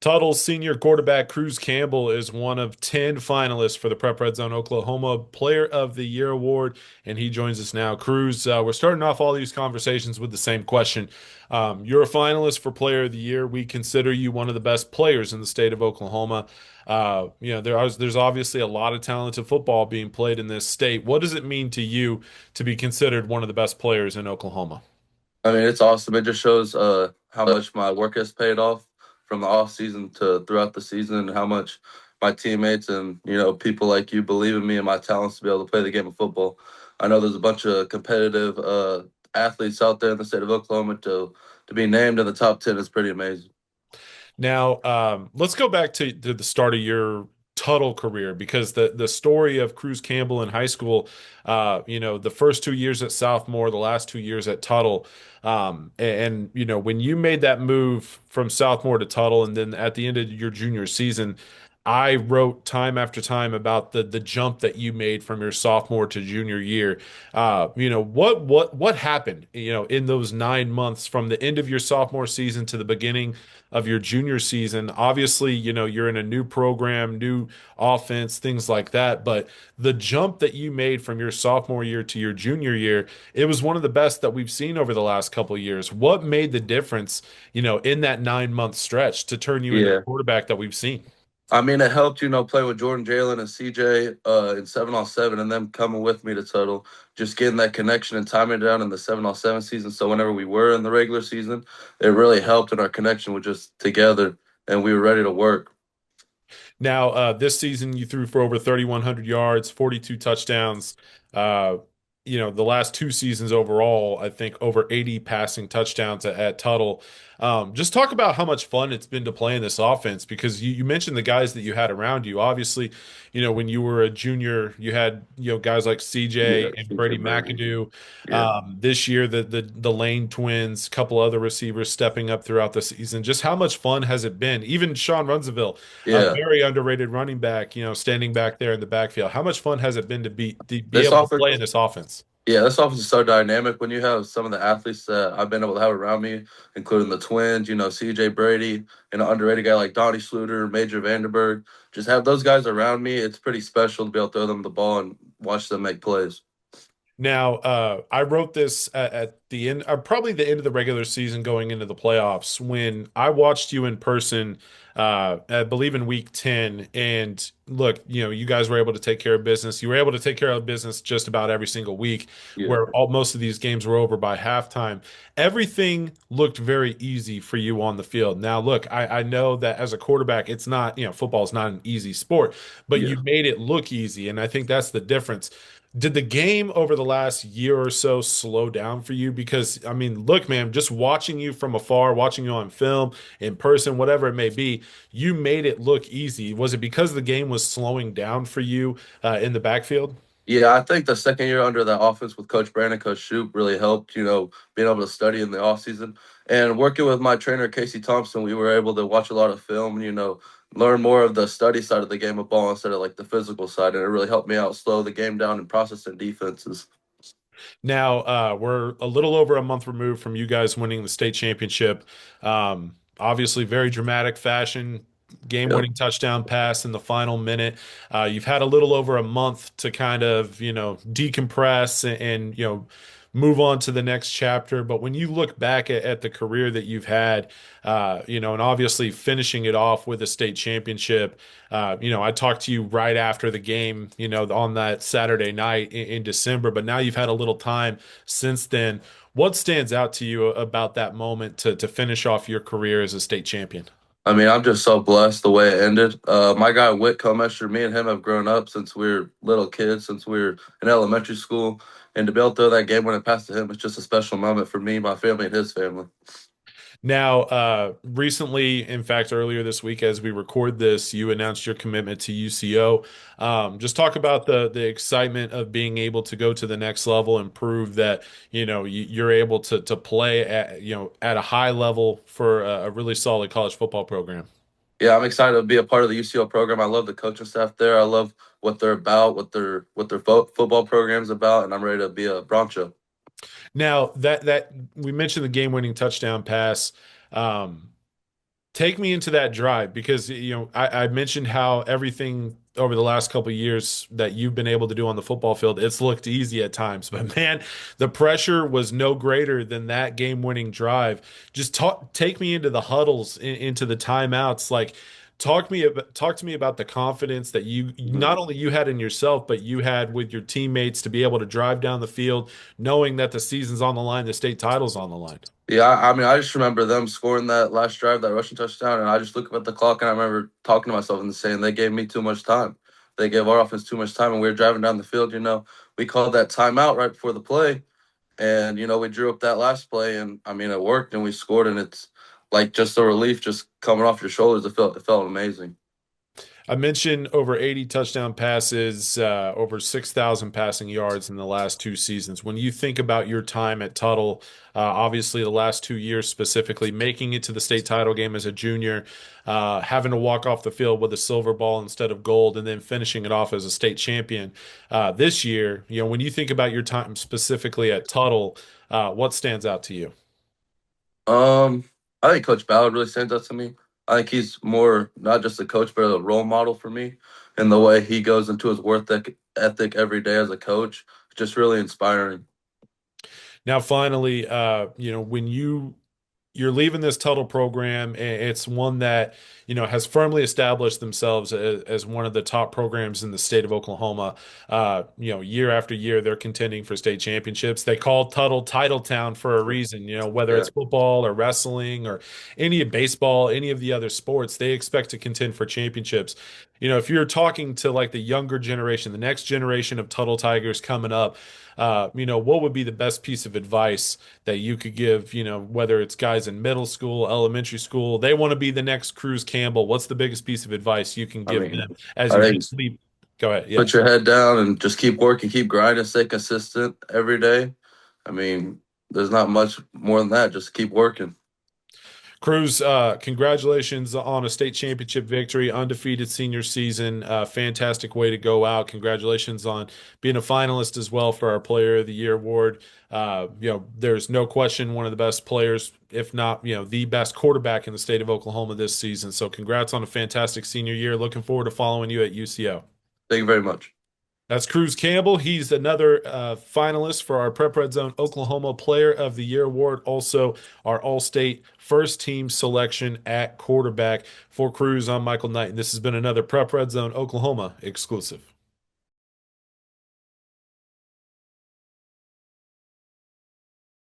Tuttle's senior quarterback Cruz Campbell is one of 10 finalists for the Prep Red Zone Oklahoma Player of the Year Award, and he joins us now. Cruz, we're starting off all these conversations with the same question. You're a finalist for Player of the Year. We consider you one of the best players in the state of Oklahoma. There's obviously a lot of talented football being played in this state. What does it mean to you to be considered one of the best players in Oklahoma? I mean, it's awesome. It just shows how much my work has paid off from the off season to throughout the season, and how much my teammates and people like you believe in me and my talents to be able to play the game of football. I know there's a bunch of competitive athletes out there in the state of Oklahoma to be named in the top 10 is pretty amazing. Now, let's go back to the start of your Tuttle career because the story of Cruz Campbell in high school, the first 2 years at Southmore, the last 2 years at Tuttle, when you made that move from Southmore to Tuttle, and then at the end of your junior season, I wrote time after time about the jump that you made from your sophomore to junior year. What happened, in those 9 months from the end of your sophomore season to the beginning of your junior season? Obviously, you're in a new program, new offense, things like that. But the jump that you made from your sophomore year to your junior year, it was one of the best that we've seen over the last couple of years. What made the difference, in that 9 month stretch to turn you into the Yeah. quarterback that we've seen? I mean, it helped, playing with Jordan, Jalen, and CJ in 7-on-7, and them coming with me to Tuttle, just getting that connection and timing it down in the 7-on-7 season. So whenever we were in the regular season, it really helped, and our connection was just together, and we were ready to work. Now, this season, you threw for over 3,100 yards, 42 touchdowns. Uh, the last 2 seasons overall, I think over 80 passing touchdowns at Tuttle. Just talk about how much fun it's been to play in this offense because you mentioned the guys that you had around you. Obviously, when you were a junior, you had, guys like Yeah, CJ and CJ Brady Brady. McAdoo. Yeah. This year, the Lane twins, a couple other receivers stepping up throughout the season. Just how much fun has it been? Even Sean Runsaville, a Yeah. very underrated running back, standing back there in the backfield. How much fun has it been to be This able to play in offense, this offense? yeah, this offense is so dynamic when you have some of the athletes that I've been able to have around me, including the twins, CJ Brady, and an underrated guy like Donnie Sluter, Major Vanderberg. Just have those guys around me. It's pretty special to be able to throw them the ball and watch them make plays. Now, I wrote this at the end, probably the end of the regular season going into the playoffs when I watched you in person, I believe in week 10. And look, you guys were able to take care of business. You were able to take care of business just about every single week, Yeah. where most of these games were over by halftime. Everything looked very easy for you on the field. Now, look, I know that as a quarterback, it's not, football is not an easy sport, but Yeah. you made it look easy. And I think that's the difference. Did the game over the last year or so slow down for you? Because, I mean, look, man, just watching you from afar, watching you on film, in person, whatever it may be, you made it look easy. Was it because the game was slowing down for you in the backfield? Yeah, I think the second year under that offense with Coach Brandon, Coach Shoop really helped, being able to study in the offseason. And working with my trainer, Casey Thompson, we were able to watch a lot of film, learn more of the study side of the game of ball instead of like the physical side. And it really helped me out slow the game down and processing defenses. Now, we're a little over a month removed from you guys winning the state championship. Obviously, very dramatic fashion, Yep. game-winning touchdown pass in the final minute. You've had a little over a month to kind of, decompress and move on to the next chapter. But when you look back at the career that you've had, and obviously finishing it off with a state championship, I talked to you right after the game, on that Saturday night in December, but now you've had a little time since then. What stands out to you about that moment to finish off your career as a state champion? I mean, I'm just so blessed the way it ended. My guy Whit Comester, me and him have grown up since we were little kids, since we were in elementary school. And to be able to throw that game when it passed to him, it's just a special moment for me, my family, and his family. Now, recently, in fact, earlier this week, as we record this, you announced your commitment to UCO. Just talk about the excitement of being able to go to the next level and prove that you're able to play at a high level for a really solid college football program. Yeah, I'm excited to be a part of the UCO program. I love the coaching staff there. I love what they're about, what their football program's about, and I'm ready to be a Broncho. Now that we mentioned the game-winning touchdown pass. Um, Take me into that drive because I mentioned how everything over the last couple of years that you've been able to do on the football field, it's looked easy at times. But man, the pressure was no greater than that game-winning drive. Just take me into the huddles, into the timeouts. Like, talk to me about the confidence that you Mhm. not only you had in yourself, but you had with your teammates to be able to drive down the field, knowing that the season's on the line, the state title's on the line. Yeah, I mean, I just remember them scoring that last drive, that rushing touchdown, and I just look up at the clock and I remember talking to myself and saying they gave me too much time. They gave our offense too much time, and we were driving down the field. We called that timeout right before the play, and we drew up that last play, and I mean, it worked, and we scored, and it's like just a relief, just coming off your shoulders. It felt amazing. I mentioned over 80 touchdown passes, over 6,000 passing yards in the last two seasons. When you think about your time at Tuttle, obviously the last 2 years specifically, making it to the state title game as a junior, having to walk off the field with a silver ball instead of gold, and then finishing it off as a state champion this year, when you think about your time specifically at Tuttle, what stands out to you? Um, I think Coach Ballard really stands out to me. I think he's more not just a coach, but a role model for me in the way he goes into his work ethic every day as a coach. Just really inspiring. Now, finally, when you're leaving this Tuttle program, it's one that, has firmly established themselves as one of the top programs in the state of Oklahoma. Year after year, they're contending for state championships. They call Tuttle Title Town for a reason, whether Yeah, it's football or wrestling or any of baseball, any of the other sports, they expect to contend for championships. If you're talking to like the younger generation, the next generation of Tuttle Tigers coming up, what would be the best piece of advice that you could give, whether it's guys in middle school, elementary school, they want to be the next Cruz Campbell. What's the biggest piece of advice you can I give mean, them as I you think leave? Go ahead. Yeah. put your head down and just keep working, keep grinding, stay consistent every day. I mean, there's not much more than that. Just keep working. Cruz, congratulations on a state championship victory, undefeated senior season. Fantastic way to go out. Congratulations on being a finalist as well for our Player of the Year award. There's no question one of the best players, if not, the best quarterback in the state of Oklahoma this season. So congrats on a fantastic senior year. Looking forward to following you at UCO. Thank you very much. That's Cruz Campbell. He's another finalist for our Prep Red Zone Oklahoma Player of the Year award. Also, our All-State first team selection at quarterback. For Cruz, I'm Michael Knight, and this has been another Prep Red Zone Oklahoma exclusive.